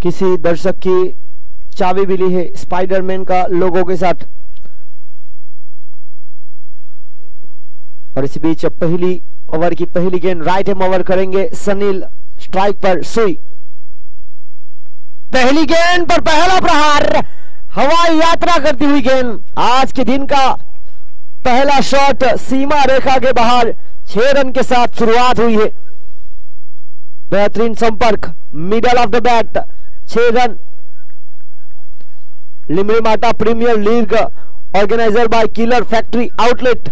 किसी दर्शक की चाबी भी ली है स्पाइडरमैन का लोगो के साथ। और इसी बीच पहली ओवर की पहली गेंद राइट हैम ओवर करेंगे सनील। स्ट्राइक पर सुई। पहली गेंद पर पहला प्रहार, हवाई यात्रा करती हुई गेंद। आज के दिन का पहला शॉट सीमा रेखा के बाहर 6 रन के साथ शुरुआत हुई है। बेहतरीन संपर्क, middle of the bat, 6 run. लिमरीमाटा premier league organiser by killer factory outlet,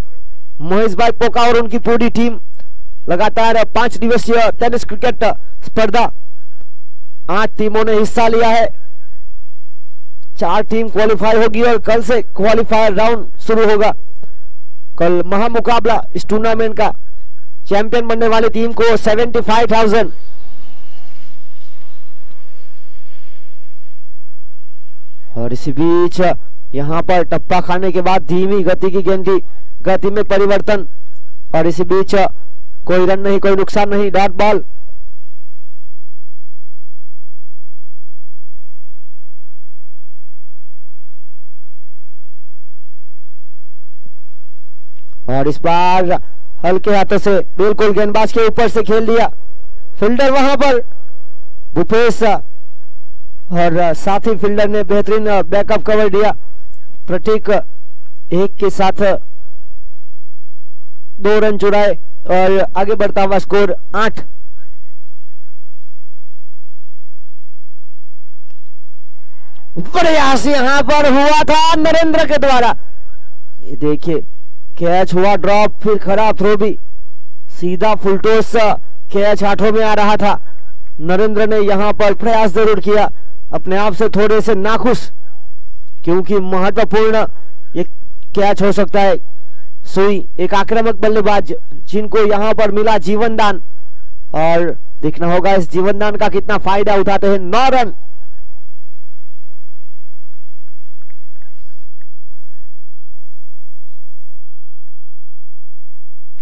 Mahesh bhai Poka और उनकी पूरी टीम लगातार 5 दिवसीय टेनिस क्रिकेट स्पर्धा 8 टीमों ने हिस्सा लिया है। 4 टीम क्वालिफाई होगी और कल से क्वालिफायर राउंड शुरू होगा। कल महामुकाबला इस टूर्नामेंट का चैंपियन बनने वाली टीम को 75,000। और इसी बीच यहां पर टप्पा खाने के बाद धीमी गति की गेंद की गति में परिवर्तन। और इसी बीच कोई रन नहीं, कोई नुकसान नहीं, डॉट बॉल। और इस बार हल्के हाथों से बिल्कुल गेंदबाज के ऊपर से खेल दिया। फील्डर वहां पर भूपेश और साथी फील्डर ने बेहतरीन बैकअप कवर दिया। प्रतीक 1 के साथ 2 रन चुराए और आगे बढ़ता हुआ स्कोर 8। प्रयास यहां पर हुआ था नरेंद्र के द्वारा। ये देखिए कैच हुआ ड्रॉप, फिर खराब थ्रो भी, सीधा फुलटॉस कैच हाथों में आ रहा था। नरेंद्र ने यहां पर प्रयास जरूर किया, अपने आप से थोड़े से नाखुश, क्योंकि महत्वपूर्ण ये कैच हो सकता है। सुई एक आक्रामक बल्लेबाज जिनको यहां पर मिला जीवन दान, और देखना होगा इस जीवन दान का कितना फायदा उठाते हैं। 9 रन।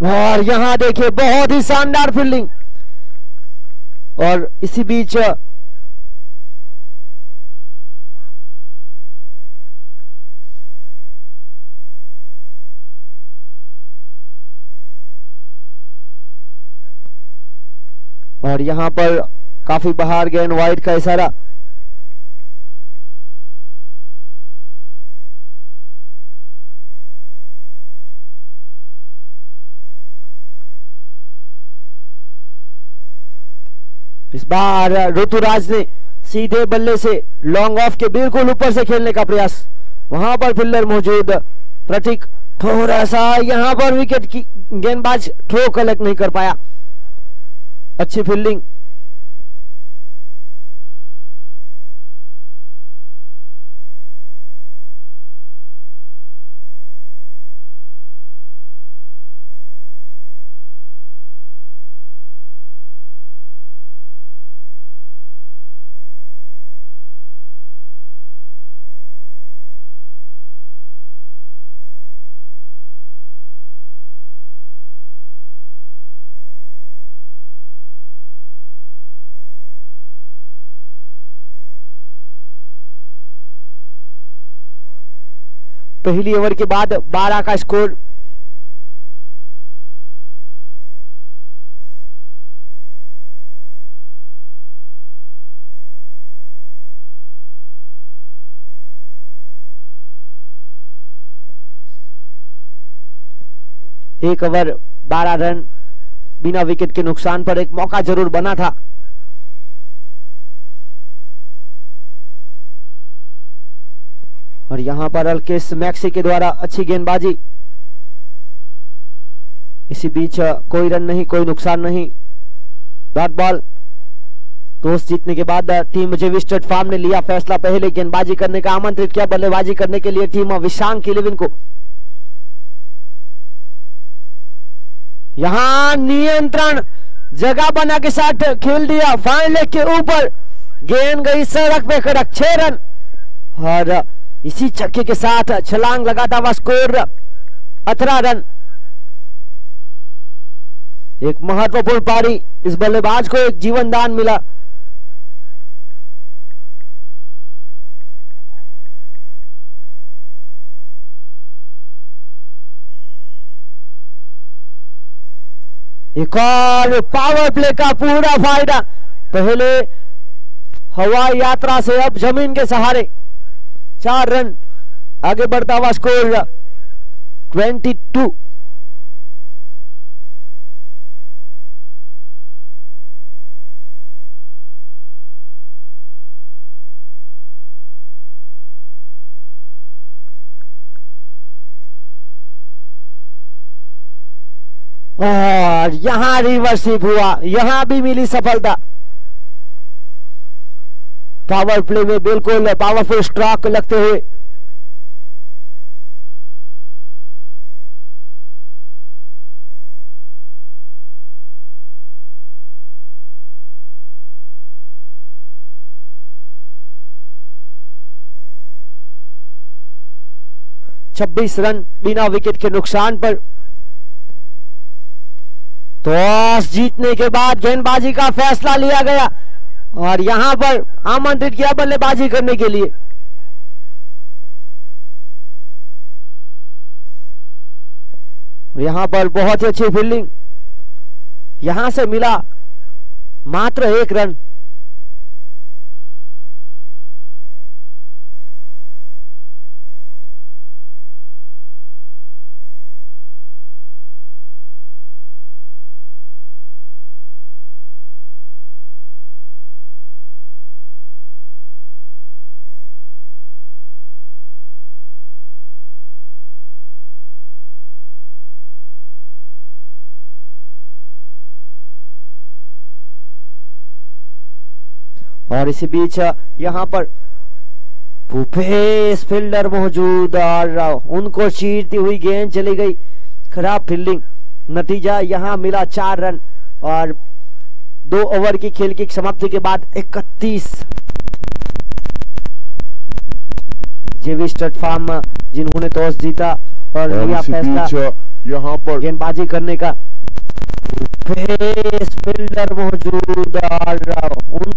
और यहां देखिए बहुत ही शानदार फील्डिंग। और इसी बीच और यहां पर काफी बाहर गेंद, वाइड का इशारा। इस बार ऋतुराज ने सीधे बल्ले से लॉन्ग ऑफ के बिल्कुल ऊपर से खेलने का प्रयास, वहां पर फील्डर मौजूद। प्रतीक थोड़ा सा यहां पर विकेट की गेंदबाज थ्रो कलेक्ट नहीं कर पाया। अच्छी फील्डिंग। पहली ओवर के बाद 12 का स्कोर। एक ओवर 12 रन, बिना विकेट के नुकसान पर एक मौका जरूर बना था। और यहां पर अल्केश मैक्सी के द्वारा अच्छी गेंदबाजी। इसी बीच कोई रन नहीं, कोई नुकसान नहीं, डॉट बॉल। टॉस जीतने के बाद टीम जेविस्टेड फार्म ने लिया फैसला पहले गेंदबाजी करने का, आमंत्रित किया बल्लेबाजी करने के लिए टीम विशांक 11 को। यहां नियंत्रण जगह बना के साथ खेल दिया, फाइन लेग के ऊपर गेंद गई सड़क पे कड़क। 6 रन। और इसी छक्के के साथ छलांग लगाता हुआ स्कोर 18 रन। एक महत्वपूर्ण पारी, इस बल्लेबाज को एक जीवन दान मिला। एक और पावर प्ले का पूरा फायदा। पहले हवाई यात्रा से अब जमीन के सहारे 4 रन आगे बढ़ता हुआ स्कोर 22। और यहां रिवर्सिव हुआ, यहां भी मिली सफलता। पावर प्ले में बिल्कुल पावरफुल स्ट्रोक लगते हुए छब्बीस रन बिना विकेट के नुकसान पर। टॉस जीतने के बाद गेंदबाजी का फैसला लिया गया और यहां पर आमंत्रित किया बल्लेबाजी करने के लिए। यहां पर बहुत ही अच्छी फील्डिंग, यहां से मिला मात्र 1 रन। और इसी बीच यहां पर भूपेश फील्डर मौजूद और उनको चीरती हुई गेंद चली गई, खराब फील्डिंग। नतीजा यहां मिला 4 रन और 2 ओवर की खेल की समाप्ति के बाद 31। जेवी स्टड फार्म जिन्होंने टॉस जीता और लिया फैसला यहां पर गेंदबाजी करने का। भूपेश फील्डर मौजूद और उन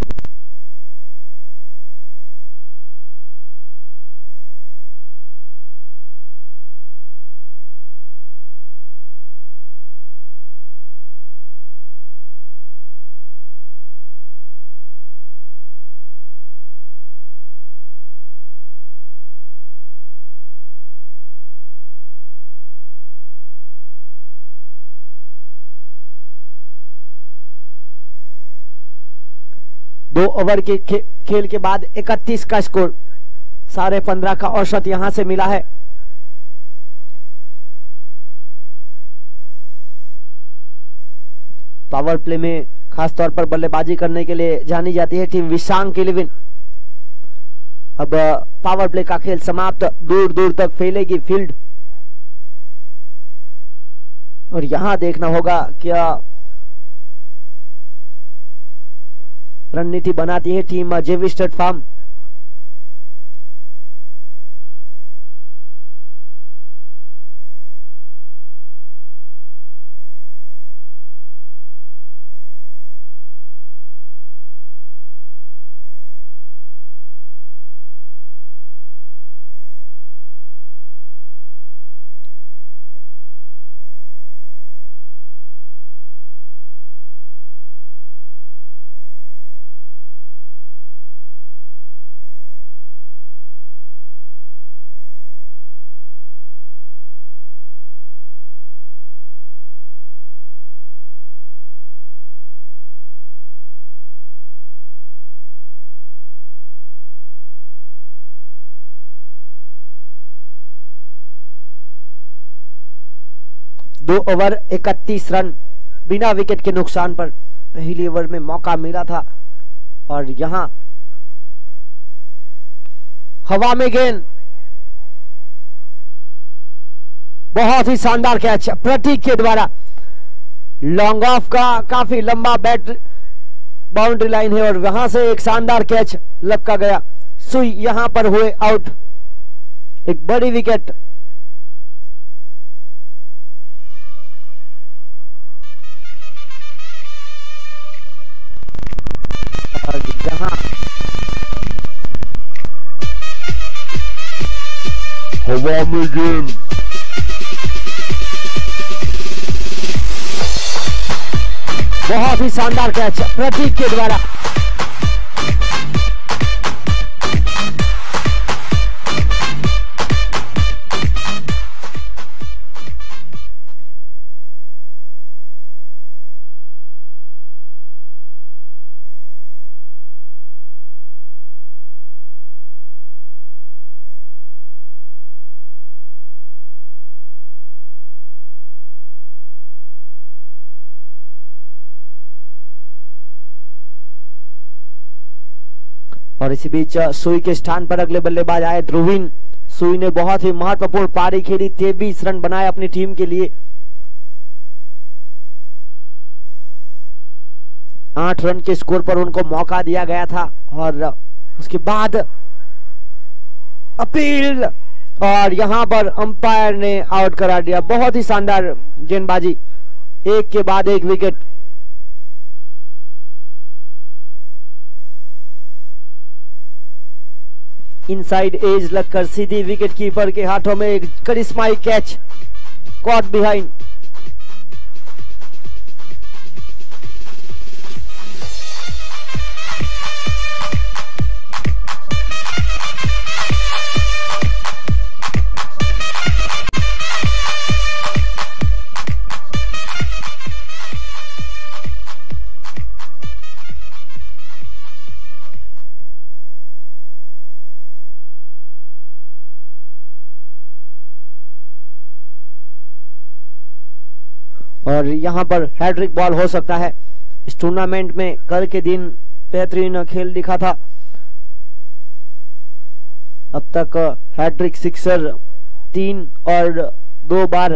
दो ओवर के खेल के बाद 31 का स्कोर, 15.5 का औसत यहां से मिला है। पावर प्ले में खासतौर पर बल्लेबाजी करने के लिए जानी जाती है टीम विशांग 11। अब पावर प्ले का खेल समाप्त, दूर दूर तक फैलेगी फील्ड और यहां देखना होगा क्या रणनीति बनाती है टीम जेवी स्टड फार्म। दो ओवर 31 रन बिना विकेट के नुकसान पर। पहली ओवर में मौका मिला था और यहां हवा में गेंद, बहुत ही शानदार कैच प्रतीक के द्वारा। लॉन्ग ऑफ का काफी लंबा बैट बाउंड्री लाइन है और वहां से एक शानदार कैच लपका गया। सुई यहां पर हुए आउट, एक बड़ी विकेट। जहां हवा में गेंद बहुत ही शानदार कैच प्रतीक के द्वारा। और इसी बीच सुई के स्थान पर अगले बल्लेबाज आए ध्रुवीन। सुई ने बहुत ही महत्वपूर्ण पारी खेली, 23 रन बनाए अपनी टीम के लिए। 8 रन के स्कोर पर उनको मौका दिया गया था और उसके बाद अपील और यहां पर अंपायर ने आउट करा दिया। बहुत ही शानदार गेंदबाजी, एक के बाद एक विकेट। इनसाइड एज लगकर सीधी विकेट कीपर के हाथों में एक करिश्माई कैच, कॉट बिहाइंड। और यहां पर हैट्रिक बॉल हो सकता है। इस टूर्नामेंट में कल के दिन बेहतरीन खेल दिखा था। अब तक हैट्रिक सिक्सर 3 और 2 बार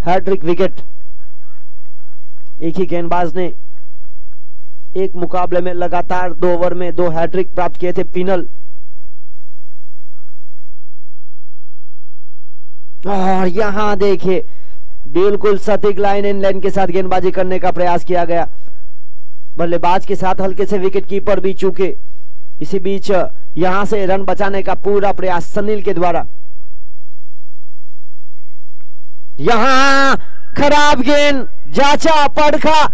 हैट्रिक विकेट। एक ही गेंदबाज ने एक मुकाबले में लगातार 2 ओवर में 2 हैट्रिक प्राप्त किए थे। पिनल और यहां देखिए बिल्कुल सटीक लाइन इन लाइन के साथ गेंदबाजी करने का प्रयास किया गया। बल्लेबाज के साथ हल्के से विकेट कीपर भी चूके। इसी बीच यहां से रन बचाने का पूरा प्रयास सनील के द्वारा। यहां खराब गेंद, जांचा पड़खा,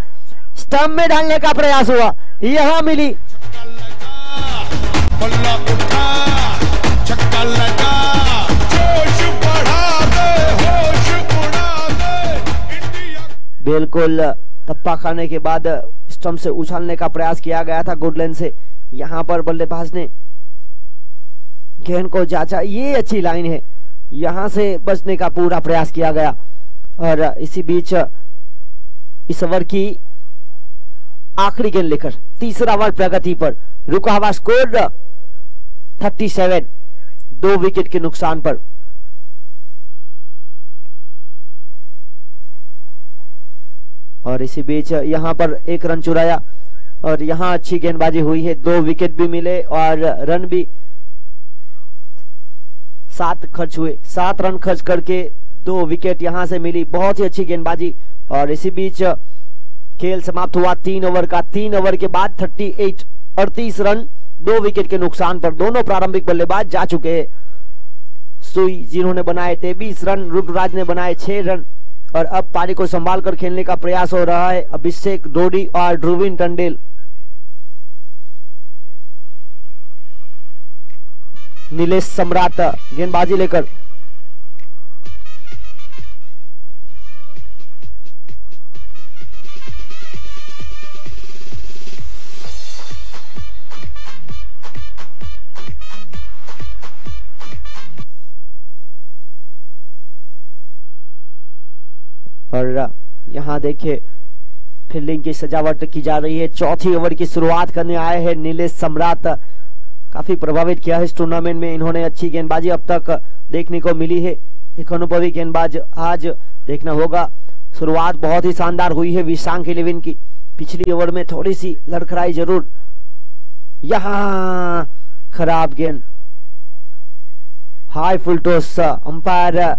स्टंप में डालने का प्रयास हुआ, यहां मिली। बिल्कुल टप्पा खाने के बाद स्टंप से उछालने का प्रयास किया गया था गुडलैंड से। यहां पर बल्लेबाज ने गेंद को जांचा, ये अच्छी लाइन है, यहां से बचने का पूरा प्रयास किया गया। और इसी बीच इस ओवर की आखिरी गेंद लेकर तीसरा ओवर प्रगति पर, रुका हुआ स्कोर 37, 2 विकेट के नुकसान पर। और इसी बीच यहां पर 1 रन चुराया और यहां अच्छी गेंदबाजी हुई है, 2 विकेट भी मिले और रन भी 7 खर्च हुए। 7 रन खर्च करके 2 विकेट यहां से मिली, बहुत ही अच्छी गेंदबाजी। और इसी बीच खेल समाप्त हुआ 3 ओवर का। 3 ओवर के बाद 38 रन 2 विकेट के नुकसान पर दोनों प्रारंभिक बल्लेबाज जा चुके हैं। सुई जिन्होंने बनाए 23 रन, रुद्रराज ने बनाए 6 रन। और अब पारी को संभाल कर खेलने का प्रयास हो रहा है अभिषेक डोडी और ध्रुवीन टंडेल। नीलेश सम्राट गेंदबाजी लेकर। और यहां देखिए फील्डिंग की सजावट की जा रही है। चौथी ओवर की शुरुआत करने आए हैं नीलेश सम्राट। काफी प्रभावित किया है इस टूर्नामेंट में इन्होंने, अच्छी गेंदबाजी अब तक देखने को मिली है। एक अनुभवी गेंदबाज आज देखना होगा। शुरुआत बहुत ही शानदार हुई है विशांक 11 की। पिछली ओवर में थोड़ी सी लड़खड़ाई जरूर। यहां खराब गेंद, high full toss. Umpire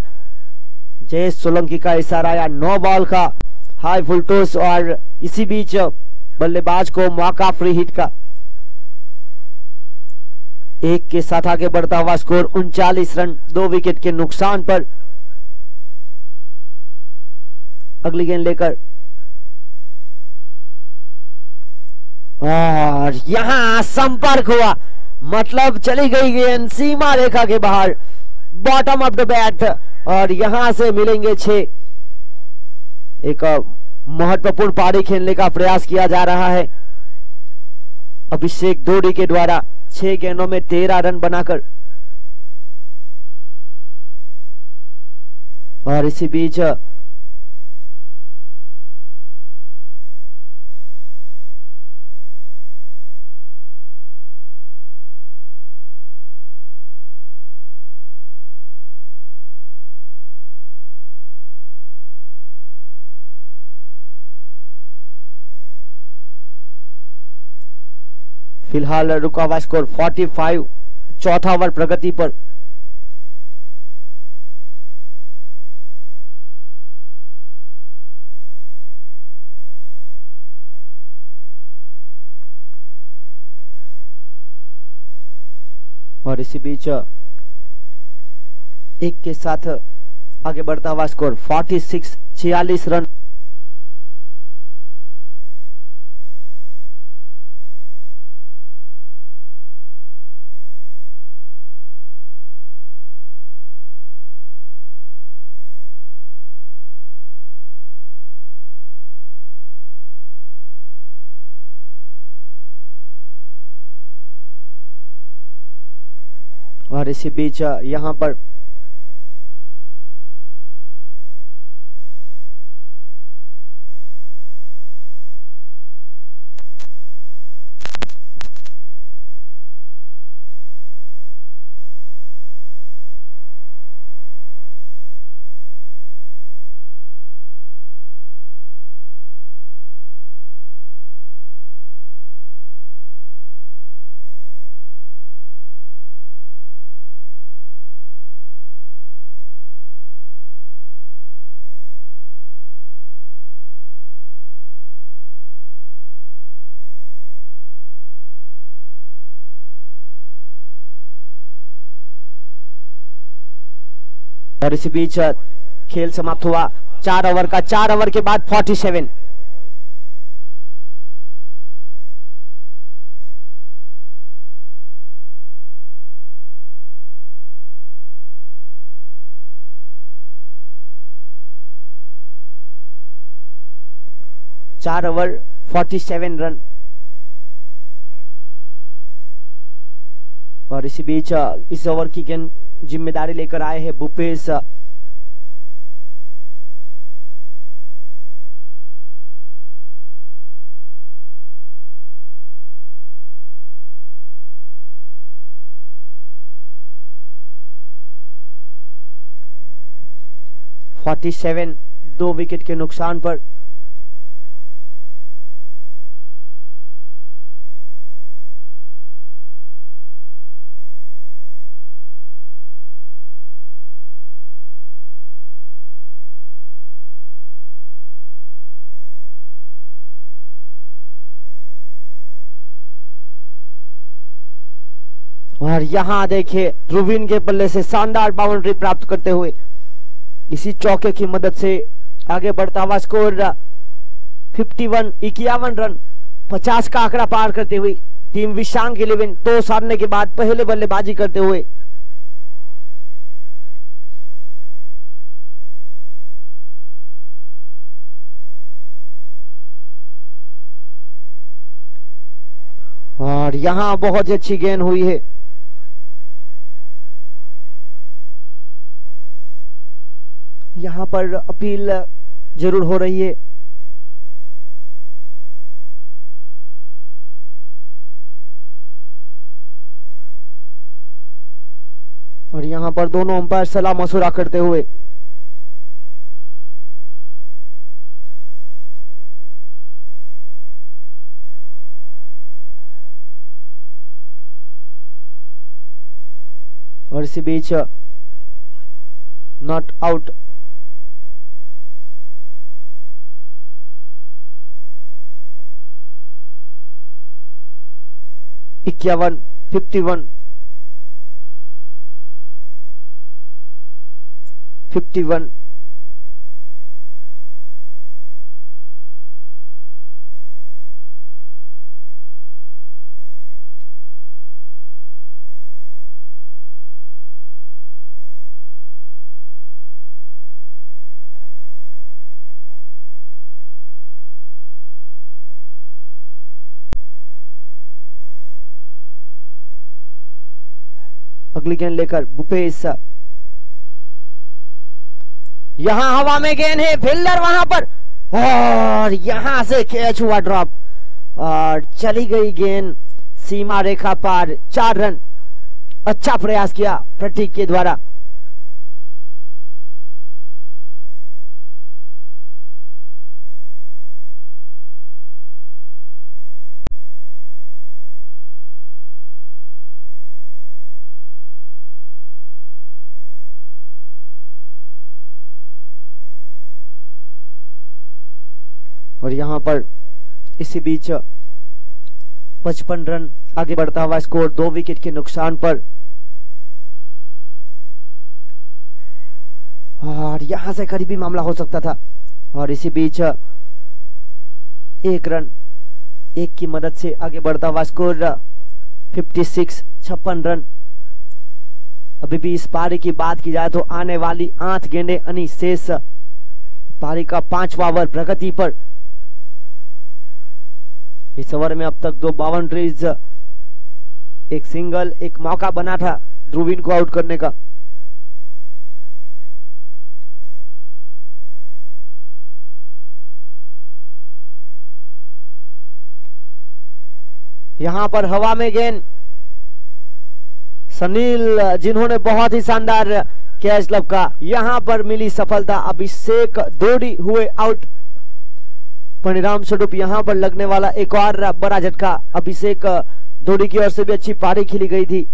Jayesh Solanki का इशारा या 9 बॉल का हाई फुल टॉस। और इसी बीच बल्लेबाज को मौका फ्री हिट का। 1 के साथ आगे बढ़ता हुआ स्कोर 39 रन 2 विकेट के नुकसान पर। अगली गेंद लेकर और यहां संपर्क हुआ, मतलब चली गई गेंद सीमा रेखा के बाहर, बॉटम ऑफ द बैट, और यहां से मिलेंगे 6। एक महत्वपूर्ण पारी खेलने का प्रयास किया जा रहा है अभिषेक दोडी के द्वारा, 6 गेंदों में 13 रन बनाकर। और इसी बीच फिलहाल रुका हुआ स्कोर 45, चौथा ओवर प्रगति पर। और इसी बीच एक के साथ आगे बढ़ता हुआ स्कोर 46, 46 रन। और इसी बीच यहां पर और इसी बीच खेल समाप्त हुआ 4 ओवर का। 4 ओवर के बाद 47। चार ओवर 47 रन। और इसी बीच इस ओवर की गेंद जिम्मेदारी लेकर आए हैं भूपेश .47, 2 विकेट के नुकसान पर। और यहां देखिए ध्रुवीन के बल्ले से शानदार बाउंड्री प्राप्त करते हुए इसी चौके की मदद से आगे बढ़ता हुआ स्कोर 51, 51 रन, 50 का आंकड़ा पार करते हुए टीम विशांग 11 टॉस हारने के बाद पहले बल्लेबाजी करते हुए और यहां बहुत ही अच्छी गेंद हुई है। यहां पर अपील जरूर हो रही है। और यहां पर दोनों अंपायर सलाह मशुरा करते हुए और इसी बीच नॉट आउट। इक्यावन, 51, 51। अगली गेंद लेकर भूपेश, यहां हवा में गेंद है, फील्डर वहां पर, और यहां से कैच हुआ ड्रॉप और चली गई गेंद सीमा रेखा पार। 4 रन। अच्छा प्रयास किया प्रतीक के द्वारा। और यहां पर इसी बीच 55 रन आगे बढ़ता हुआ स्कोर 2 विकेट के नुकसान पर। और यहां से करीबी मामला हो सकता था। और इसी बीच 1 रन, 1 की मदद से आगे बढ़ता हुआ स्कोर 56 रन। अभी भी इस पारी की बात की जाए तो आने वाली 8 गेंदें अनी शेष। पारी का 5वां ओवर प्रगति पर। इस ओवर में अब तक 2 बाउंड्रीज, 1 सिंगल, 1 मौका बना था ध्रुवीन को आउट करने का। यहां पर हवा में गेंद, सनील जिन्होंने बहुत ही शानदार कैच लपका, यहां पर मिली सफलता। अभिषेक दोडी हुए आउट। परिणाम स्वरूप यहां पर लगने वाला एक और बड़ा झटका। अभिषेक दोडी की ओर से भी अच्छी पारी खेली गई थी।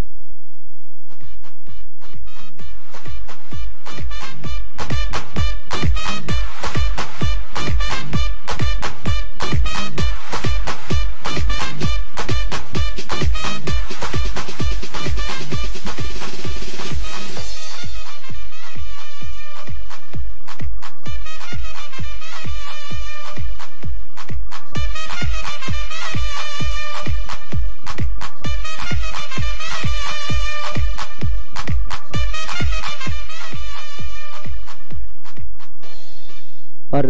और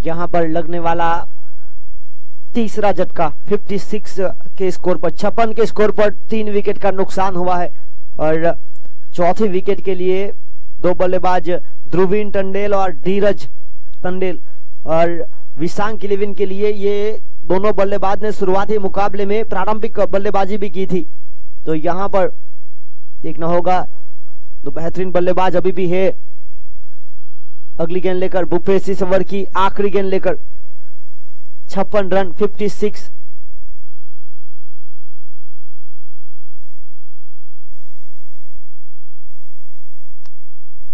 यहां पर लगने वाला तीसरा झटका 56 के स्कोर पर, 56 के स्कोर पर 3 विकेट का नुकसान हुआ है। और चौथे विकेट के लिए 2 बल्लेबाज ध्रुवीन टंडेल और धीरज टंडेल और विशांक किलेविन के लिए ये दोनों बल्लेबाज ने शुरुआती मुकाबले में प्रारंभिक बल्लेबाजी भी की थी। तो यहां पर देखना होगा, तो बेहतरीन बल्लेबाज अभी भी है। अगली गेंद लेकर भूपेश इस ओवर की आखिरी गेंद लेकर 56 रन, 56।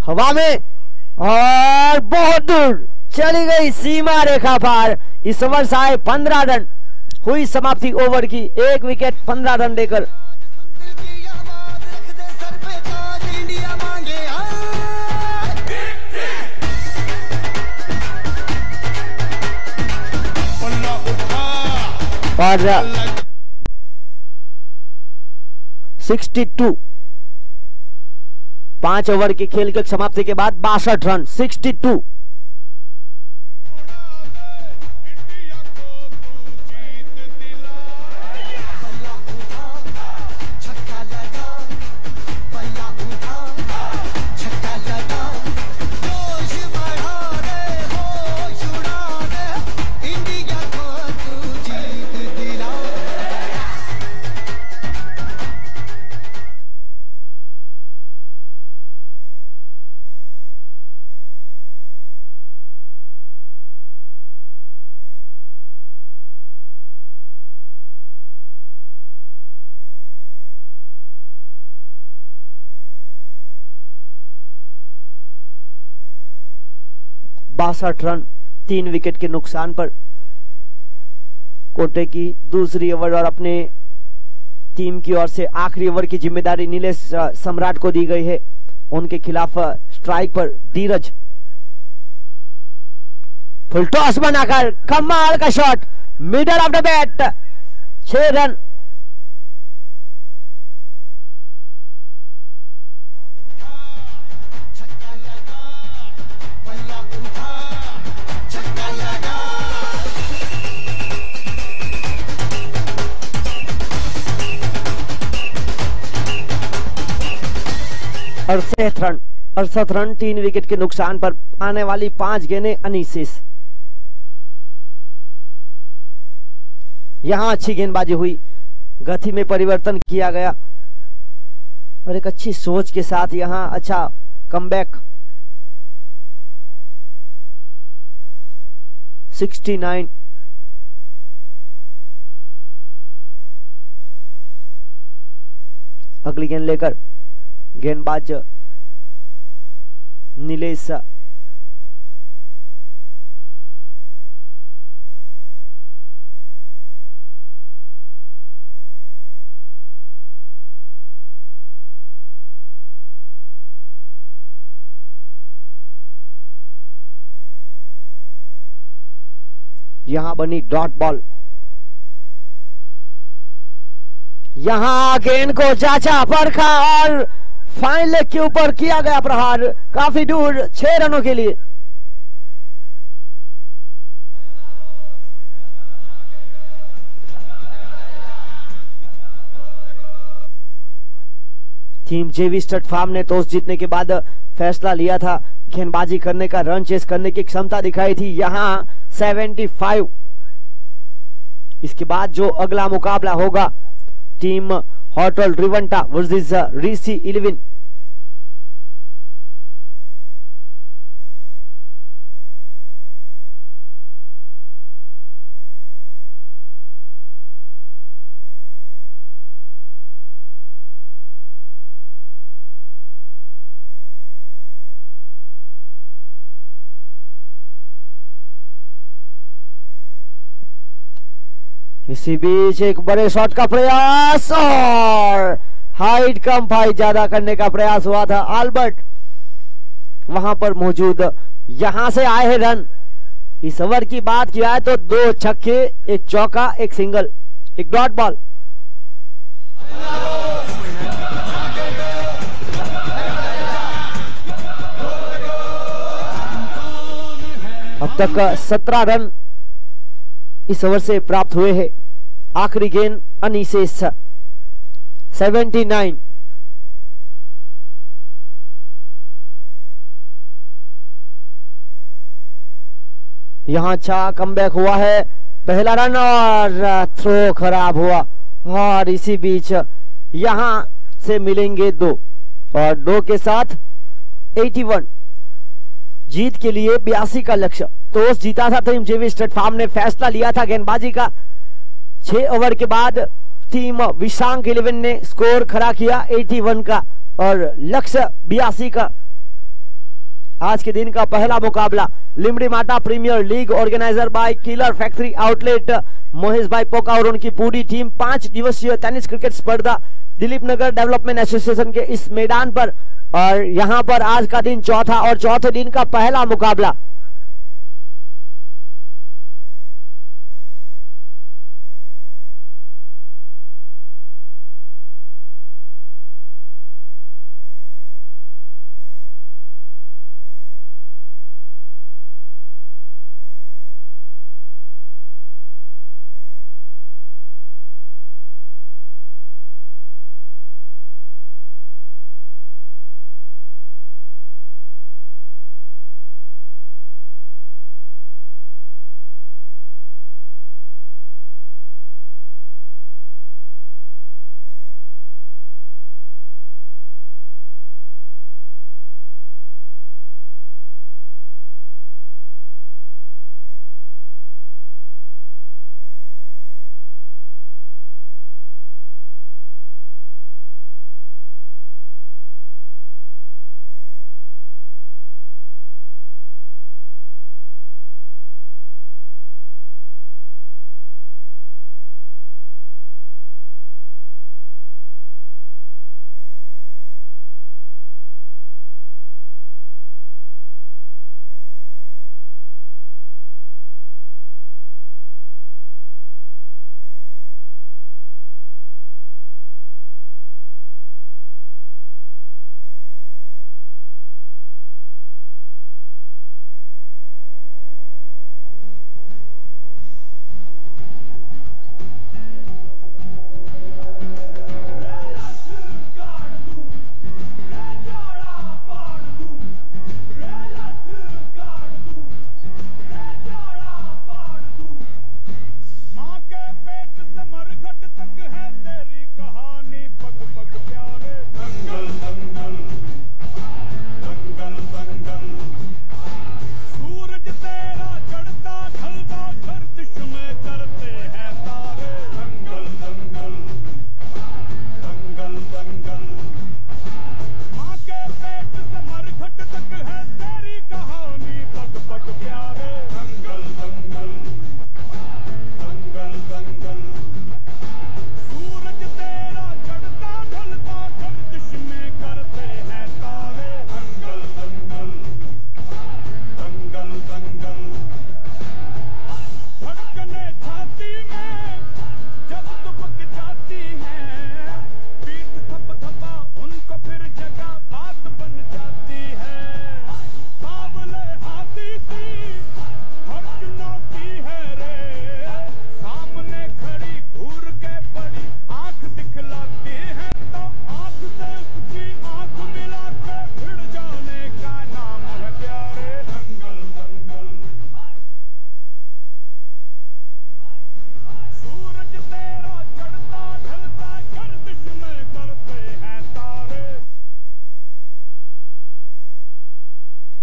हवा में और बहुत दूर चली गई सीमा रेखा पार। इस ओवर से आए 15 रन। हुई समाप्ति ओवर की, 1 विकेट 15 रन लेकर। और 62, 5 ओवर के खेल के समाप्ति के बाद 62 रन, 62। रन 3 विकेट के नुकसान पर। कोटे की दूसरी ओवर और अपने टीम की ओर से आखिरी ओवर की जिम्मेदारी नीलेश सम्राट को दी गई है। उनके खिलाफ स्ट्राइक पर धीरज, फुल टॉस बनाकर कमाल का shot, middle of the bat, 6 run. 68 run 3 wicket के नुकसान पर आने वाली 5 गेंदें अनीसिस। यहां अच्छी गेंदबाजी हुई, गति में परिवर्तन किया गया और एक अच्छी सोच के साथ यहां अच्छा कमबैक। 69। अगली गेंद लेकर गेंदबाज नीलेश। यहां बनी डॉट बॉल। यहां गेंद को जांचा परखा और फाइन लेग के ऊपर किया गया प्रहार, काफी दूर 6 रनों के लिए। टीम जेवी स्टड फार्म ने टॉस जीतने के बाद फैसला लिया था, गेंदबाजी करने का, रन चेस करने की क्षमता दिखाई थी। यहां 75। इसके बाद जो अगला मुकाबला होगा टीम होटल रिवंटा वर्सेस रीसी 11। इसी बीच एक बड़े शॉट का प्रयास और हाइट कम फाइट ज्यादा करने का प्रयास हुआ था। आल्बर्ट वहां पर मौजूद, यहां से आए हैं रन। इस ओवर की बात किया है तो 2 छक्के, 1 चौका, 1 सिंगल, 1 डॉट बॉल। अब तक 17 रन इस ओवर से प्राप्त हुए हैं। आखिरी गेंद अनीसेस 79। यहां अच्छा कमबैक हुआ है, पहला रन और थ्रो खराब हुआ और इसी बीच यहां से मिलेंगे 2 और 2 के साथ 81। जीत के लिए 82 का लक्ष्य। टॉस जीता था टीम जेवी स्टड फार्म ने, फैसला लिया था गेंदबाजी का। 6 ओवर के बाद टीम विशांग 11 ने स्कोर खड़ा किया 81 का और लक्ष्य 82 का। आज के दिन का पहला मुकाबला Limdi Mata premier league organiser by killer factory outlet Mahesh bhai Poka और उनकी पूरी टीम 5 दिवसीय टेनिस क्रिकेट स्पर्धा दिलीप नगर डेवलपमेंट एसोसिएशन के इस मैदान पर, और यहां पर आज का दिन चौथा और चौथे दिन का पहला मुकाबला।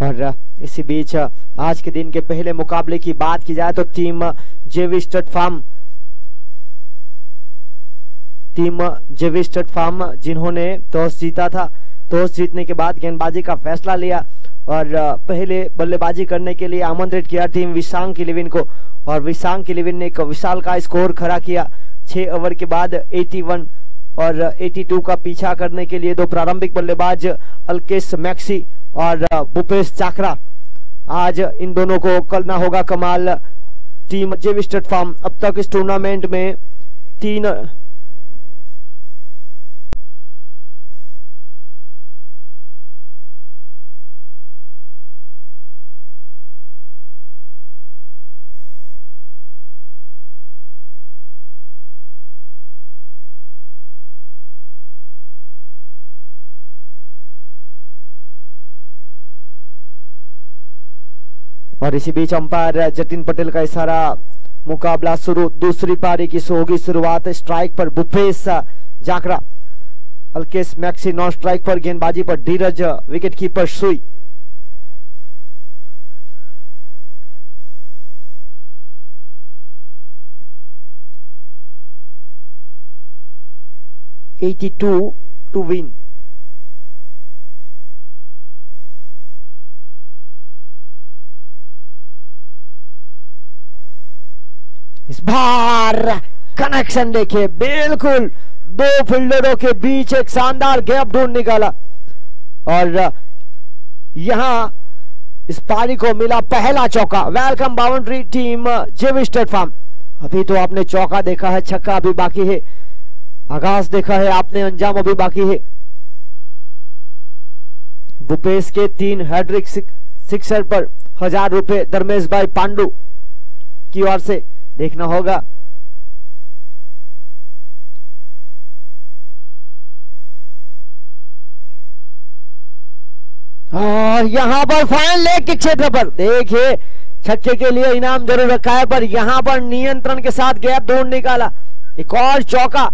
और इसी बीच आज के दिन के पहले मुकाबले की बात की जाए तो टीम जेवी स्टड फार्म जिन्होंने टॉस जीता था, टॉस जीतने के बाद गेंदबाजी का फैसला लिया और पहले बल्लेबाजी करने के लिए आमंत्रित किया टीम विशांग इलेवन को, और विशांग इलेवन ने एक विशाल का स्कोर खड़ा किया। 6 ओवर के बाद 81 और 82 का पीछा करने के लिए दो प्रारंभिक बल्लेबाज अल्केश मैक्सी और भूपेश चाकरा, आज इन दोनों को करना होगा कमाल। टीम जेवी स्टड फार्म अब तक इस टूर्नामेंट में और इसी बीच अंपायर जतिन पटेल का इशारा, मुकाबला शुरू, दूसरी पारी की होगी शुरुआत। स्ट्राइक पर भूपेश जाकरा, अल्केश मैक्सी नॉन स्ट्राइक पर, गेंदबाजी पर धीरज, विकेट कीपर सुई। To win. इस बार कनेक्शन देखिए, बिल्कुल दो फील्डरों के बीच एक शानदार गैप ढूंढ निकाला और यहां इस पारी को मिला पहला चौका। वेलकम बाउंड्री टीम जेवी स्टड फार्म। अभी तो आपने चौका देखा है, छक्का अभी बाकी है, आगाज देखा है आपने, अंजाम अभी बाकी है। भूपेश के 3 हैट्रिक सिक्सर पर 1000 रुपए धर्मेश भाई पांडु की ओर से देखना होगा। और यहां पर फाइन लेग के क्षेत्र पर देखिए, छक्के के लिए इनाम जरूर रखा है, पर यहां पर नियंत्रण के साथ गैप ढूंढ निकाला। एक और चौका,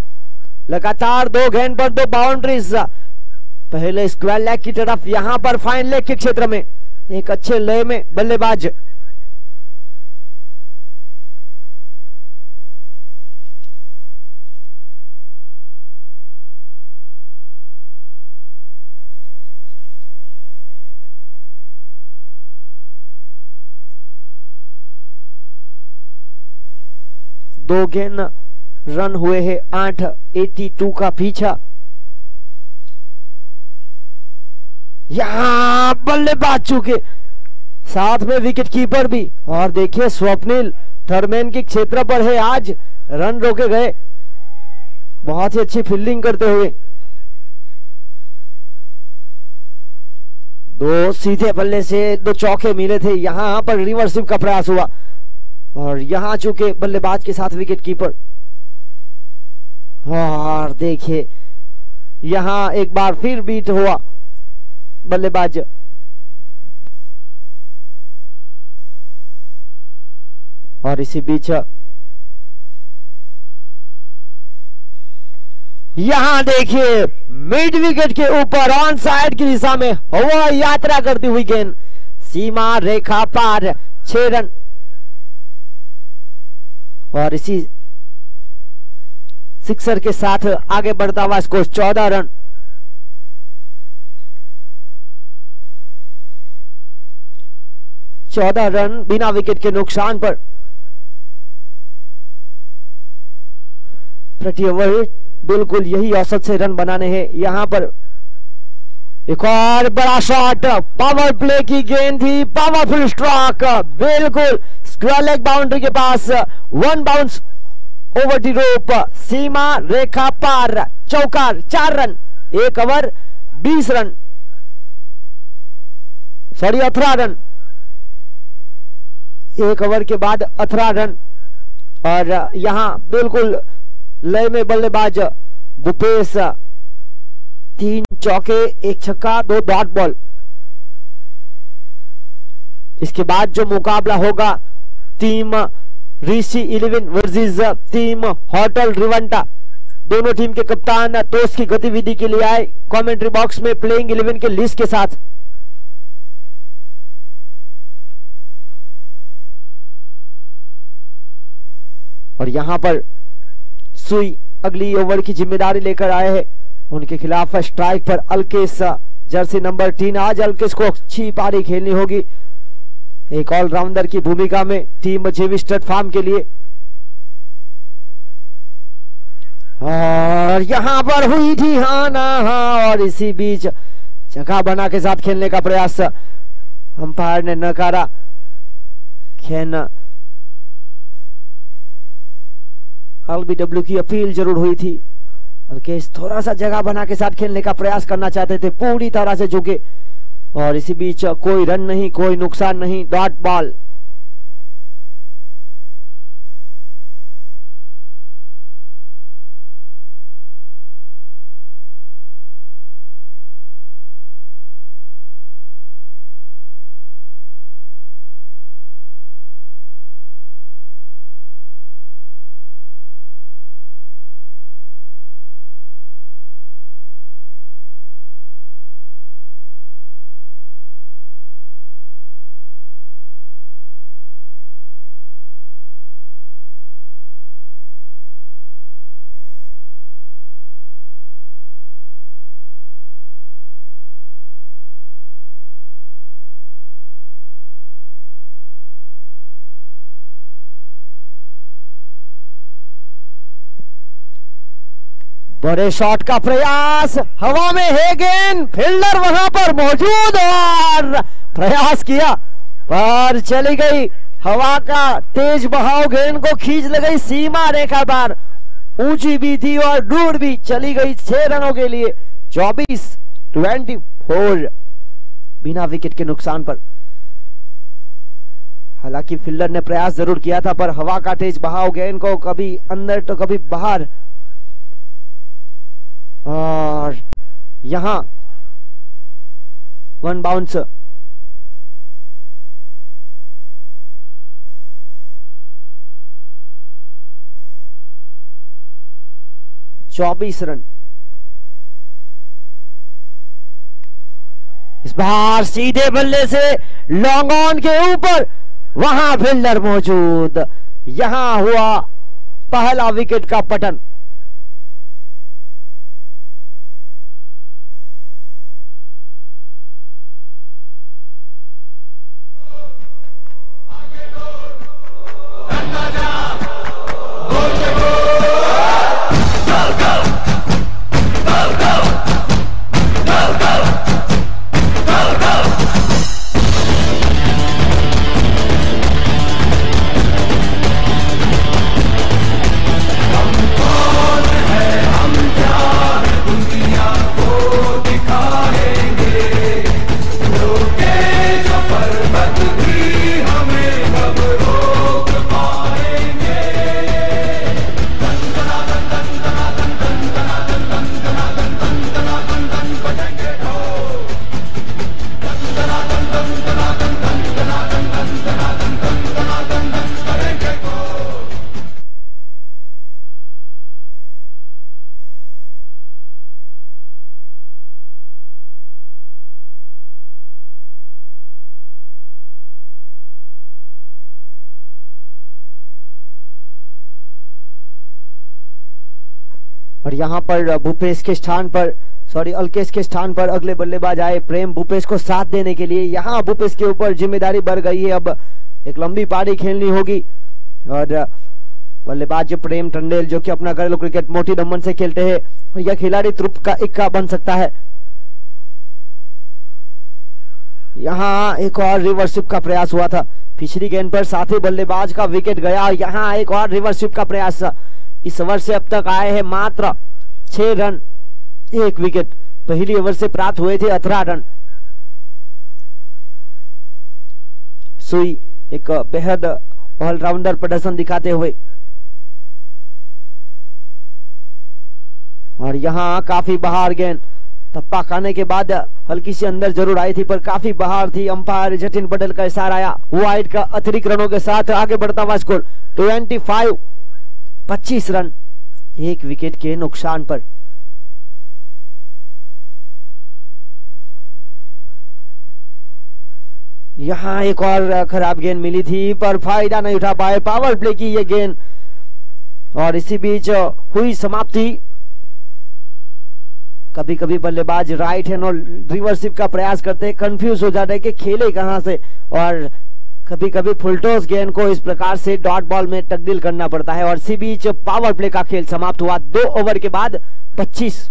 लगातार 2 गेंद पर 2 बाउंड्रीज। पहले स्क्वायर लेग की तरफ, यहां पर फाइन लेग के क्षेत्र में एक अच्छे लय में बल्लेबाज। दो गेंद रन हुए हैं, 8, 82 का पीछा। यहां बल्लेबाज चूके, साथ में विकेट कीपर भी। और देखिए स्वप्निल थर्मेन के क्षेत्र पर है, आज रन रोके गए, बहुत ही अच्छी फील्डिंग करते हुए। 2 सीधे बल्ले से 2 चौके मिले थे, यहां पर रिवर्सिव का प्रयास हुआ और यहां चूके बल्लेबाज के साथ विकेट कीपर। और देखिए यहां एक बार फिर बीट हुआ बल्लेबाज। और इसी बीच यहां देखिए मिड विकेट के ऊपर ऑन साइड की दिशा में हवा यात्रा करती हुई गेंद, सीमा रेखा पार, 6 रन। और इसी सिक्सर के साथ आगे बढ़ता हुआ स्कोर 14 रन। बिना विकेट के नुकसान पर। प्रति ओवर बिल्कुल यही औसत से रन बनाने हैं। यहां पर एक और बड़ा शॉट, पावर प्ले की गेंद थी, पावरफुल स्ट्रोक, बिल्कुल स्क्वायर लेग बाउंड्री के पास, 1 बाउंस ओवर द रोप, सीमा रेखा पार, चौकार, 4 run. 1 over 20 run, sorry 18 run. 1 over के बाद 18 रन। और यहां बिल्कुल लय में बल्लेबाज भूपेश, 3 चौके, 1 छक्का, 2 डॉट बॉल। इसके बाद जो मुकाबला होगा टीम ऋषि 11 वर्सेस टीम होटल रिवंटा। दोनों टीम के कप्तान टॉस की गतिविधि के लिए आए कमेंट्री बॉक्स में प्लेइंग 11 के लिस्ट के साथ। और यहां पर सुई अगली ओवर की जिम्मेदारी लेकर आए हैं। उनके खिलाफ स्ट्राइक पर अल्केश, जर्सी नंबर 3। आज अल्केश को अच्छी पारी खेलनी होगी एक ऑलराउंडर की भूमिका में टीम जेवी स्टड फार्म के लिए। और यहां पर हुई थी हाना, और इसी बीच जगह बना के साथ खेलने का प्रयास अंपायर ने नकारा। खेलना एलबीडब्ल्यू की अपील जरूर हुई थी। अल्केश थोड़ा सा जगह बना के साथ खेलने का प्रयास करना चाहते थे, पूरी तरह से झुके। और इसी बीच कोई रन नहीं, कोई नुकसान नहीं, डॉट बॉल। बड़े शॉट का प्रयास, हवा में है गेंद, फील्डर वहां पर मौजूद और प्रयास किया पर चली गई। हवा का तेज बहाव गेंद को खींच ले गई सीमा रेखा पार, ऊंची भी थी और दूर भी चली गई। 6 रनों के लिए 24 बिना विकेट के नुकसान पर। हालांकि फील्डर ने प्रयास जरूर किया था पर हवा का तेज बहाव गेंद को कभी अंदर तो कभी बाहर। और यहां 1 बाउंस। चौबीस रन। इस बार सीधे बल्ले से लॉन्ग ऑन के ऊपर, वहां फील्डर मौजूद। यहां हुआ पहला विकेट का पतन। और यहां पर भूपेश के स्थान पर, अल्केश के स्थान पर अगले बल्लेबाज आए प्रेम, भूपेश को साथ देने के लिए। यहां भूपेश के ऊपर जिम्मेदारी बढ़ गई है, अब एक लंबी पारी खेलनी होगी। और बल्लेबाज प्रेम टंडेल जो कि अपना घरेलू क्रिकेट मोटी दमन से खेलते हैं, और यह खिलाड़ी त्रुप का इक्का बन सकता है। यहां एक और रिवर्स स्वीप का प्रयास हुआ था, पिछली गेंद पर साथी बल्लेबाज का विकेट गया। यहां एक और रिवर्स स्वीप का प्रयास। इस ओवर से अब तक आए हैं मात्र 6 रन, 1 विकेट। पहली ओवर से प्राप्त हुए थे 18 रन। सुई एक बेहद ऑलराउंडर प्रदर्शन दिखाते हुए। और यहां काफी बहार गेंद, थप्पा खाने के बाद हल्की सी अंदर जरूर आई थी पर काफी बहार थी। अंपायर जतिन पटेल का इशारा आया। वाइड का अतिरिक्त रनों के साथ आगे बढ़ता हुआ स्कोर 25 रन, 1 विकेट के नुकसान पर। यहां एक और खराब गेंद मिली थी पर फायदा नहीं उठा पाए। पावर प्ले की ये गेंद और इसी बीच हुई समाप्ति। कभी कभी बल्लेबाज राइट हैंड और रिवर्सिव का प्रयास करते हैं, कंफ्यूज हो जाते हैं कि खेले कहां से, और कभी कभी फुलटॉस गेंद को इस प्रकार से डॉट बॉल में तब्दील करना पड़ता है। और इसी बीच पावर प्ले का खेल समाप्त हुआ 2 ओवर के बाद 25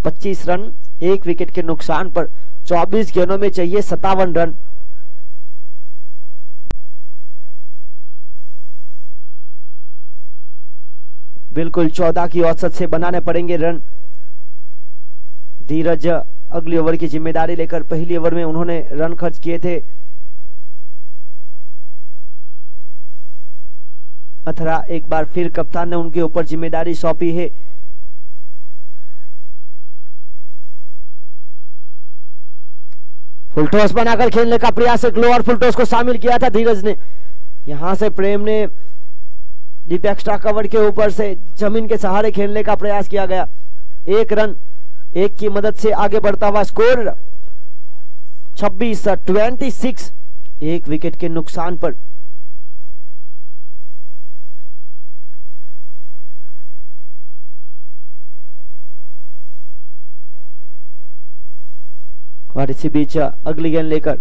25। रन, 1 विकेट के नुकसान पर 24 गेंदों में चाहिए 57 रन। बिल्कुल 14 की औसत से बनाने पड़ेंगे रन। धीरज अगली ओवर की जिम्मेदारी लेकर पहली ओवर में उन्होंने रन खर्च किए थे। अथरा एक बार फिर कप्तान ने उनके ऊपर जिम्मेदारी सौंपी है। फुलटॉस बनाकर खेलने का प्रयास, एक लोअर फुलटॉस को शामिल किया था धीरज ने। यहां से प्रेम ने डीप एक्स्ट्रा कवर के ऊपर से जमीन के सहारे खेलने का प्रयास किया गया। 1 रन, 1 की मदद से आगे बढ़ता हुआ स्कोर 26-26, 1 विकेट के नुकसान पर। और इसी बीच अगली गेंद लेकर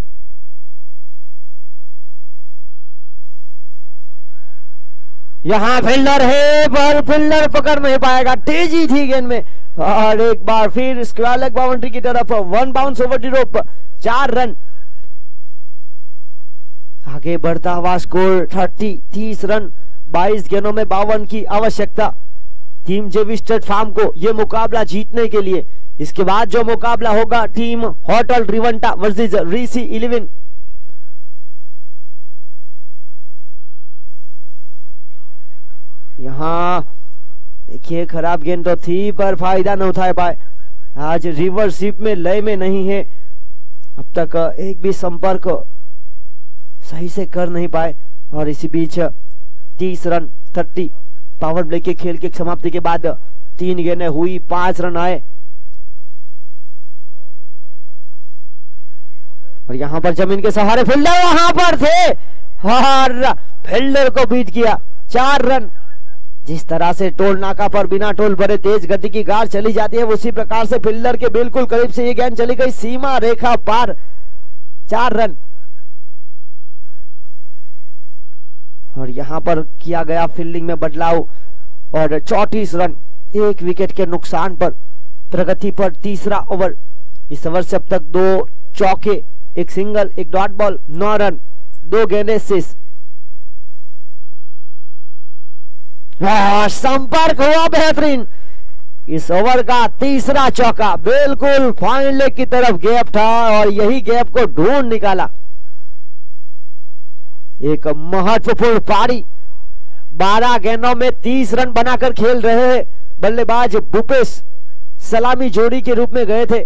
यहां फील्डर है पर फील्डर पकड़ नहीं पाएगा, तेजी थी गेंद में। और एक बार फिर स्क्वायर लेग बाउंड्री की तरफ 1 bounce over the rope, 4 run. आगे बढ़ता हुआ स्कोर 30 रन, 22 गेंदों में 52 की आवश्यकता टीम जेवी स्टेट फार्म को यह मुकाबला जीतने के लिए। इसके बाद जो मुकाबला होगा टीम होटल रिवंटा वर्सेस रीसी 11। यहां देखिए खराब गेंद तो थी पर फायदा न उठा पाए। आज रिवर्सिप में लय में नहीं है, अब तक एक भी संपर्क सही से कर नहीं पाए। और इसी बीच 30 रन 30 पावर प्ले के खेल की समाप्ति के बाद 3 गेंदें हुई, 5 रन आए। और यहां पर जमीन के सहारे फील्डर वहां पर थे और फील्डर को बीट किया, 4 रन। जिस तरह से टोल नाका पर बिना टोल भरे तेज गति की गाड़ चली जाती है, उसी प्रकार से फील्डर के बिल्कुल करीब से ये गेंद चली गई, सीमा रेखा पार, 4 रन। और यहां पर किया गया फील्डिंग में बदलाव और 34 रन, 1 विकेट के नुकसान पर। प्रगति पर तीसरा ओवर। इस ओवर से अब तक 2 चौके, 1 सिंगल, 1 डॉट बॉल, 9 रन, 2 गेंदें शेष। संपर्क हुआ बेहतरीन। इस ओवर का तीसरा चौका बिल्कुल फाइन लेग की तरफ गैप था और यही गैप को ढूंढ निकाला। एक महत्वपूर्ण पारी, 12 गेंदों में 30 रन बनाकर खेल रहे बल्लेबाज भूपेश सलामी जोड़ी के रूप में गए थे।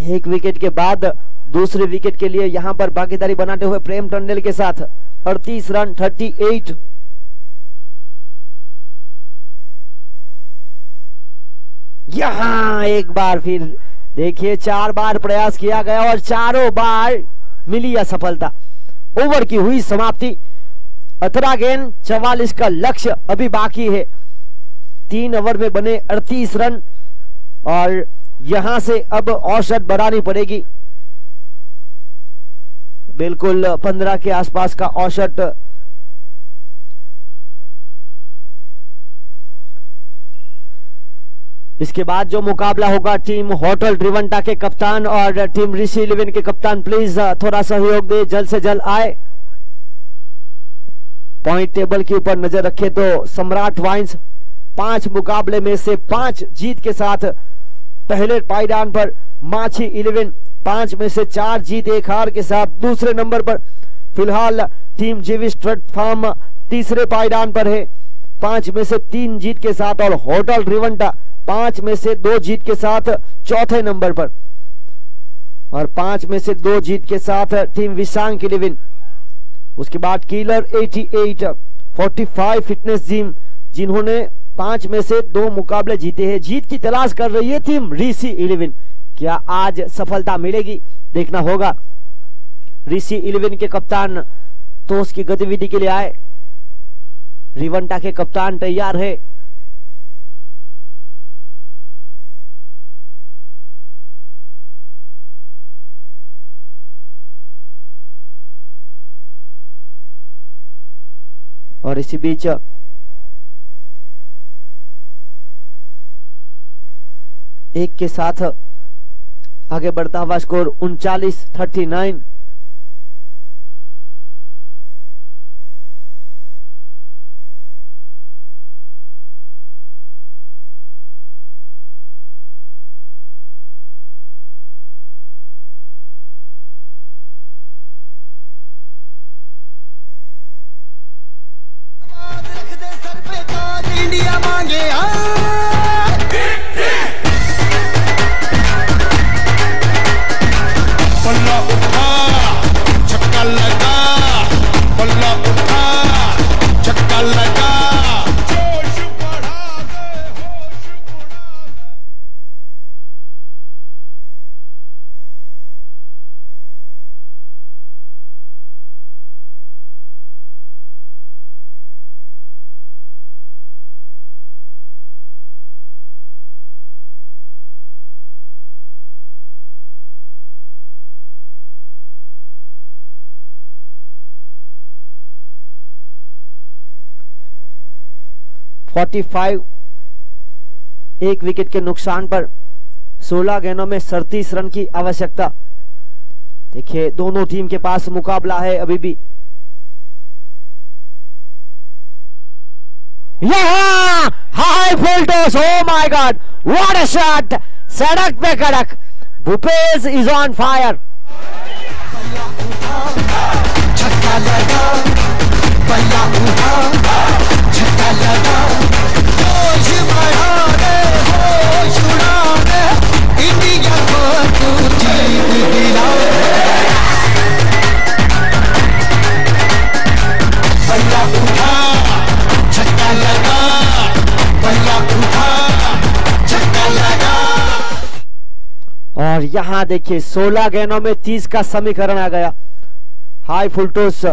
1 विकेट के बाद दूसरे विकेट के लिए यहां पर भागीदारी बनाते हुए प्रेम टंडन के साथ 38 रन 38। यहां एक बार फिर देखिए 4 बार प्रयास किया गया और चारों बार मिली असफलता। ओवर की हुई समाप्ति। 18 गेंद 44 का लक्ष्य अभी बाकी है। 3 ओवर में बने 38 रन और यहां से अब औसत बढ़ानी पड़ेगी। बिल्कुल 15 के आसपास का औसत। इसके बाद जो मुकाबला होगा टीम होटल रिवंटा के कप्तान और टीम ऋषि 11 के कप्तान प्लीज थोड़ा सहयोग दे, जल्द से जल्द आए। पॉइंट टेबल के ऊपर नजर रखें तो सम्राट वाइन्स 5 मुकाबले में से 5 जीत के साथ पहले पायदान पर। माछी 11 5 में से 4 जीत 1 हार के साथ दूसरे नंबर पर। फिलहाल टीम जेवी स्टेट फार्म तीसरे पायदान पर है। 5 में से 3 जीत के साथ, और होटल रिवंटा 5 में से 2 जीत के साथ चौथे नंबर पर, और 5 में से 2 जीत के साथ टीम विशांग 11। उसके बाद किलर 88 45 फिटनेस जिम, जिन्होंने 5 में से 2 मुकाबले जीते हैं। जीत की तलाश कर रही है टीम ऋषि 11। क्या आज सफलता मिलेगी, देखना होगा। ऋषि 11 के कप्तान टॉस की गतिविधि के लिए आए। रिवंटा के कप्तान तैयार है। और इसी बीच एक के साथ आगे बढ़ता हुआ स्कोर 39-39। इंडिया मांगे बल्ला उठा छक्का लगा, बल्ला उठा छक्का लगा, जोश बढ़ा दे, होश उड़ा दे। एक विकेट के नुकसान पर 16 गेंदों में 37 रन की आवश्यकता। देखिए दोनों टीम के पास मुकाबला है अभी भी। यहां high full toss, oh my God, what a shot, सड़क पे कड़क, भूपेश इज ऑन फायर। छक्का लगा, बल्ला उठा छक्का लगा, जोश बढ़ा दे, होश उड़ा दे, इंडिया को तू जीत दिला। बल्ला उठा छक्का लगा, बल्ला उठा छक्का लगा। और यहां देखिए 16 गेंदों में 30 का समीकरण आ गया। High full toss,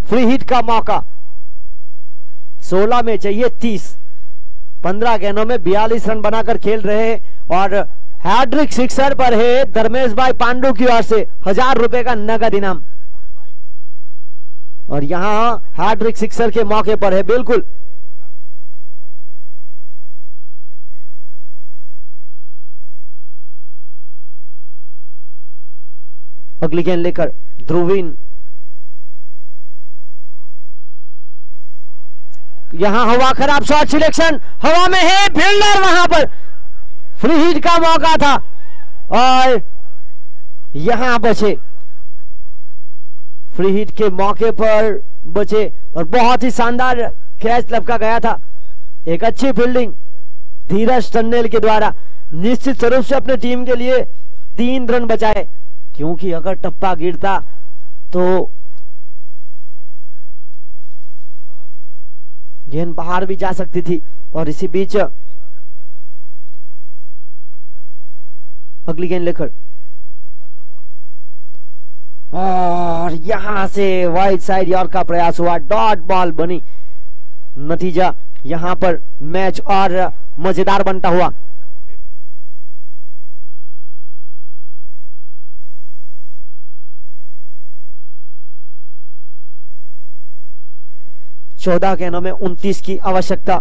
free hit का मौका। 16 में चाहिए 30। 15 गेंदों में 42 रन बनाकर खेल रहे हैं और हैट्रिक सिक्सर पर है धर्मेश भाई पांडु की ओर से 1000 रुपए का नगद इनाम। और यहां हैट्रिक सिक्सर के मौके पर है बिल्कुल। अगली गेंद लेकर ध्रुवीन, यहां हवा खराब, शॉट सिलेक्शन हवा में है, फील्डर वहां पर, फ्री हिट का मौका था और यहां बचे, फ्री हिट के मौके पर बचे और बहुत ही शानदार कैच लपका गया था। एक अच्छी फील्डिंग धीरज टन्नेल के द्वारा, निश्चित स्वरूप से अपने टीम के लिए 3 रन बचाए, क्योंकि अगर टप्पा गिरता तो गेंद बाहर भी जा सकती थी। और इसी बीच अगली गेंद लेकर, और और यहां से वाइड साइड यॉर्क का प्रयास हुआ, डॉट बॉल बनी। नतीजा यहां पर मैच और मजेदार बनता हुआ। चौदह गेंदों में 29 की आवश्यकता।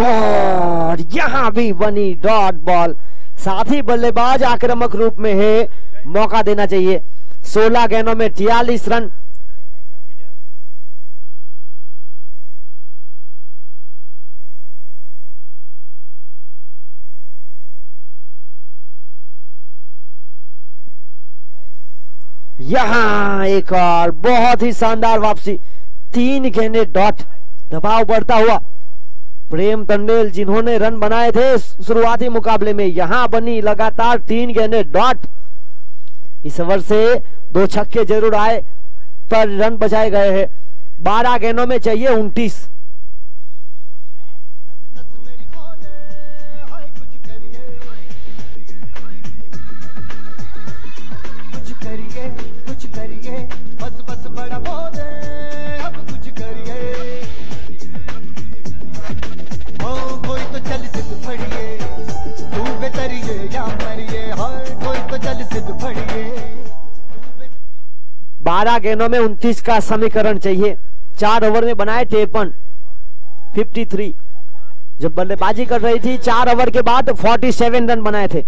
और यहां भी बनी डॉट बॉल। साथ ही बल्लेबाज आक्रामक रूप में है, मौका देना चाहिए। 16 गेंदों में 43 रन। यहां एक और बहुत ही शानदार वापसी, 3 गेंदे डॉट। दबाव बढ़ता हुआ। प्रेम टंडेल जिन्होंने रन बनाए थे शुरुआती मुकाबले में, यहां बनी लगातार 3 गेंदे डॉट। इस ओवर से 2 छक्के जरूर आए पर रन बचाए गए हैं। 12 गेंदों में चाहिए 29। कुछ करिए बस बस बड़ा बोले अब कुछ करिए। ओ कोई तो चल सिद्ध फड़िए, तू बेतरिए या मरिए। हर कोई तो चल सिद्ध फड़िए। 12 गेंदों में 29 का समीकरण चाहिए। 4 ओवर में बनाए 53, 53। जब बल्लेबाजी कर रही थी 4 ओवर के बाद 47 रन बनाए थे।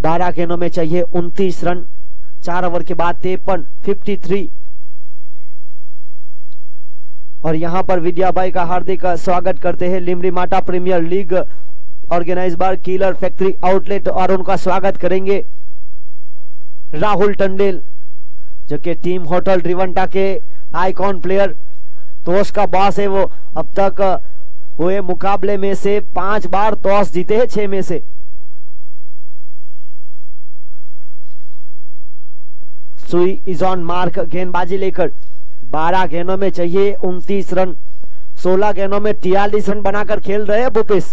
बारह गेंदों में चाहिए 29 रन। 4 ओवर के बाद 53, 53। और यहां पर विद्याबाई का हार्दिक स्वागत करते हैं Limdi Mata premier league organise बार किलर फैक्ट्री आउटलेट, और उनका स्वागत करेंगे राहुल टंडेल जो कि टीम होटल रिवंटा के आइकॉन प्लेयर, टॉस का बॉस है। वो अब तक हुए मुकाबले में से 5 बार टॉस जीते हैं, 6 में से। सुई इज ऑन मार्क गेंदबाजी लेकर। 12 गेंदों में चाहिए 29 रन। 16 गेंदों में 43 रन बनाकर खेल रहे हैं भूपेश।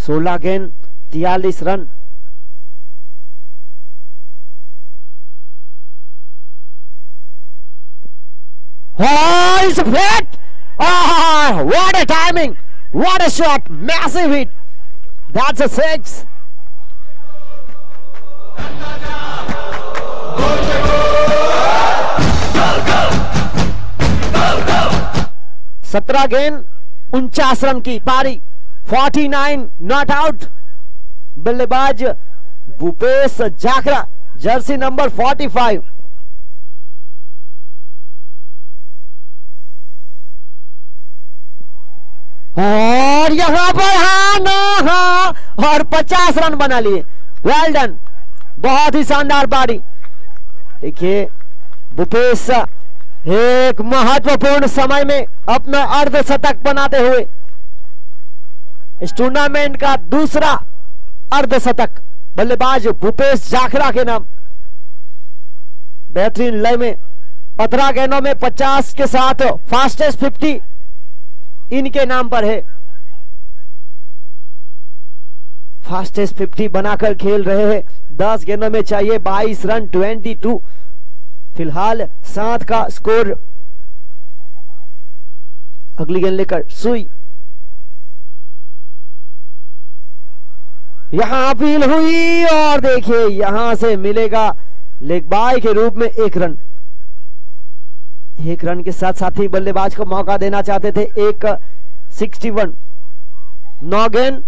16 गेंद 43 run. Oh, it's a hit! Oh, what a timing! What a shot! Massive hit! That's a 6. सत्रह गेंद 49 रन की पारी। 49 नॉट आउट। बल्लेबाज भूपेश जाखरा, जर्सी नंबर 45। और यहां पर हाँ ना हाँ और 50 रन बना लिए। वेल डन, बहुत ही शानदार पारी। देखिए भूपेश एक महत्वपूर्ण समय में अपना अर्धशतक बनाते हुए इस टूर्नामेंट का दूसरा अर्धशतक बल्लेबाज भूपेश जाखरा के नाम। बेहतरीन लय में 15 गेंदों में 50 के साथ फास्टेस्ट 50 इनके नाम पर है। फास्टेस्ट 50 बनाकर खेल रहे हैं। 10 गेंदों में चाहिए 22 रन, 22। फिलहाल 7 का स्कोर। अगली गेंद लेकर सुई। यहां अपील हुई और देखिए यहां से मिलेगा लेग बाय के रूप में 1 रन। 1 रन के साथ साथ ही बल्लेबाज को मौका देना चाहते थे। 61। 9 गेंद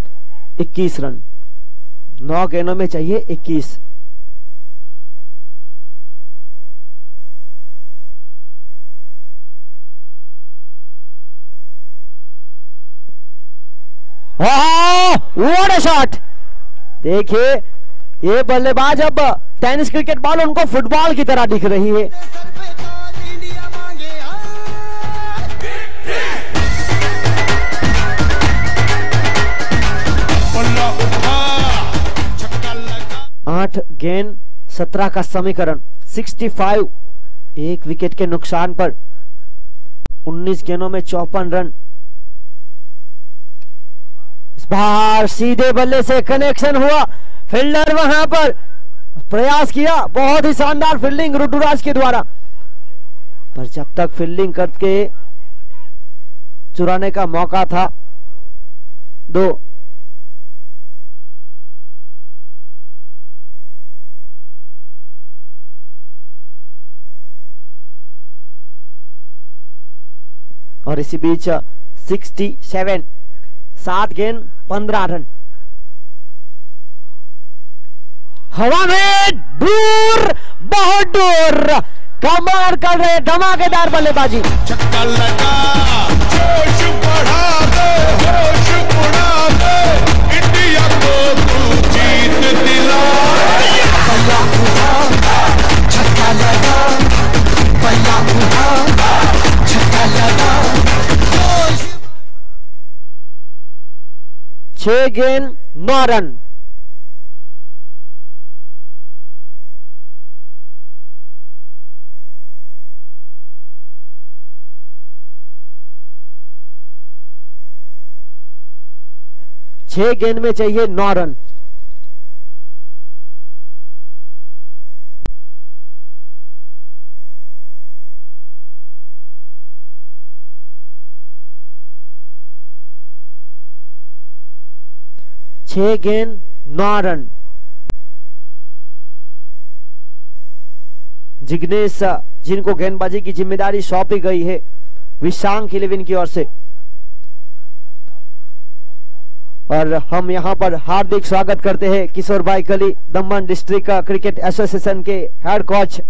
21 रन। 9 गेंदों में चाहिए 21। What a shot! देखिए ये बल्लेबाज अब टेनिस क्रिकेट बॉल उनको फुटबॉल की तरह दिख रही है। सर पे ताज इंडिया मांगे बल्ला उठा, छक्का लगा। 8 गेंद 17 का समीकरण 65, एक विकेट के नुकसान पर 19 गेंदों में 54 रन। इस बार सीधे बल्ले से कनेक्शन हुआ, फील्डर वहां पर प्रयास किया, बहुत ही शानदार फील्डिंग ऋतुराज के द्वारा, पर जब तक फील्डिंग करके चुराने का मौका था 2। और इसी बीच 67, 7 गेंद 15 रन। हवा में दूर, बहुत दूर, कमाल कर रहे धमाकेदार बल्लेबाजी। छक्का लगा, जोश बढ़ा दे, होश उड़ा दे, इंडिया को तू जीत दिला। बल्ला उठा, छक्का लगा, बल्ला उठा, छक्का लगा। 6 गेंद 9 रन। छह गेंद में चाहिए 9 रन। छह गेंद 9 रन। जिग्नेश जिनको गेंदबाजी की जिम्मेदारी सौंपी गई है विशांक 11 की ओर से, और हम यहां पर हार्दिक स्वागत करते हैं किशोर भाई कली, दमन डिस्ट्रिक्ट क्रिकेट एसोसिएशन के हेड कोच।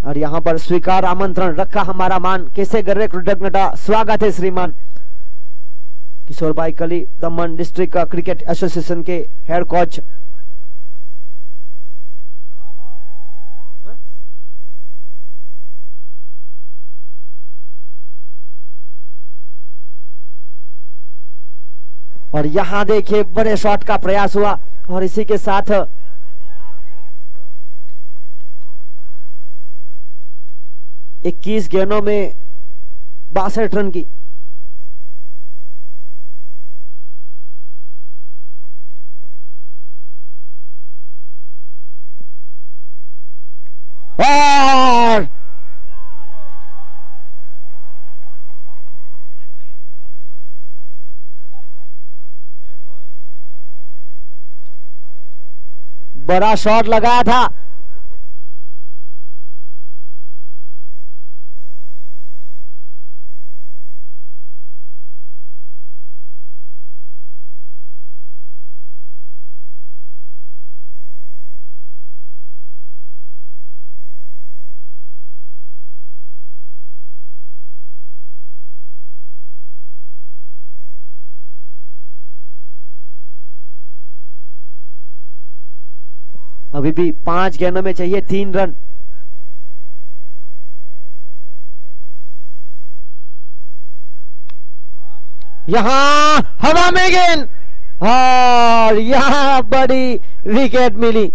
और यहां पर स्वीकार आमंत्रण, रखा हमारा मान, कैसे गर्रे कृतज्ञता, स्वागत है श्रीमान किशोर भाई कली, दमन डिस्ट्रिक्ट क्रिकेट एसोसिएशन के हेड कोच। और यहां देखिए बड़े शॉट का प्रयास हुआ, और इसी के साथ 21 गेंदों में 62 रन की। और बड़ा शॉट लगाया था, अभी भी 5 गेंदों में चाहिए 3 रन। यहां हवा में गेंद, और यहां बड़ी विकेट मिली।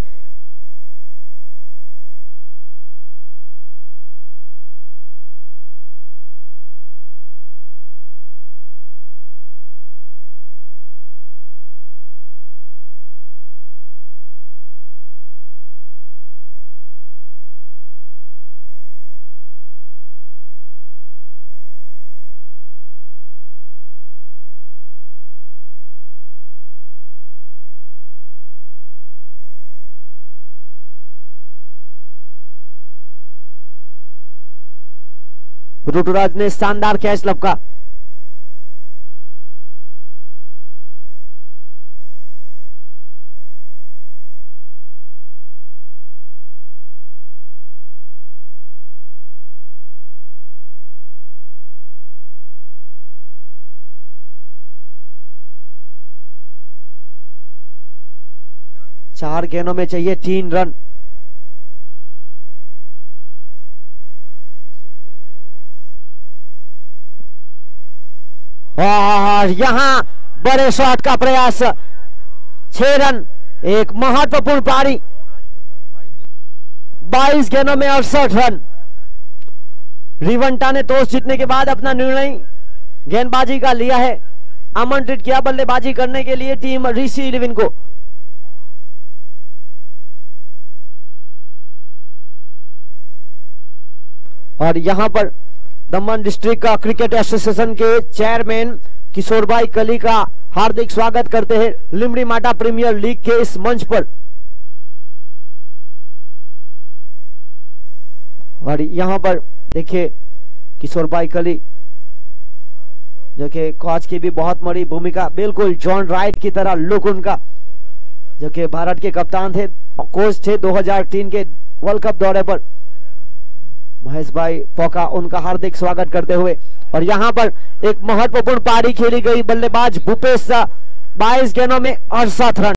ऋतुराज ने शानदार कैच लपका। 4 गेंदों में चाहिए 3 रन। और यहां बड़े शॉट का प्रयास, 6 रन, एक महत्वपूर्ण पारी। 22 गेंदों में 68 रन। रिवंटा ने टॉस जीतने के बाद अपना निर्णय गेंदबाजी का लिया है, आमंत्रित किया बल्लेबाजी करने के लिए टीम ऋषि 11 को। और यहां पर दमन डिस्ट्रिक्ट का क्रिकेट एसोसिएशन के चेयरमैन किशोर भाई कली का हार्दिक स्वागत करते हैं लिमड़ी माटा प्रीमियर लीग के इस मंच पर। और यहां पर देखिए किशोर भाई कली जो कि कोच की भी बहुत बड़ी भूमिका, बिल्कुल जॉन राइट की तरह लुक उनका, जो कि भारत के कप्तान थे, कोच थे 2003 के वर्ल्ड कप दौरे पर। महेश भाई पोका उनका हार्दिक स्वागत करते हुए। और यहां पर एक महत्वपूर्ण पारी खेली गई, बल्लेबाज भूपेश 22 गेंदों में 68 रन।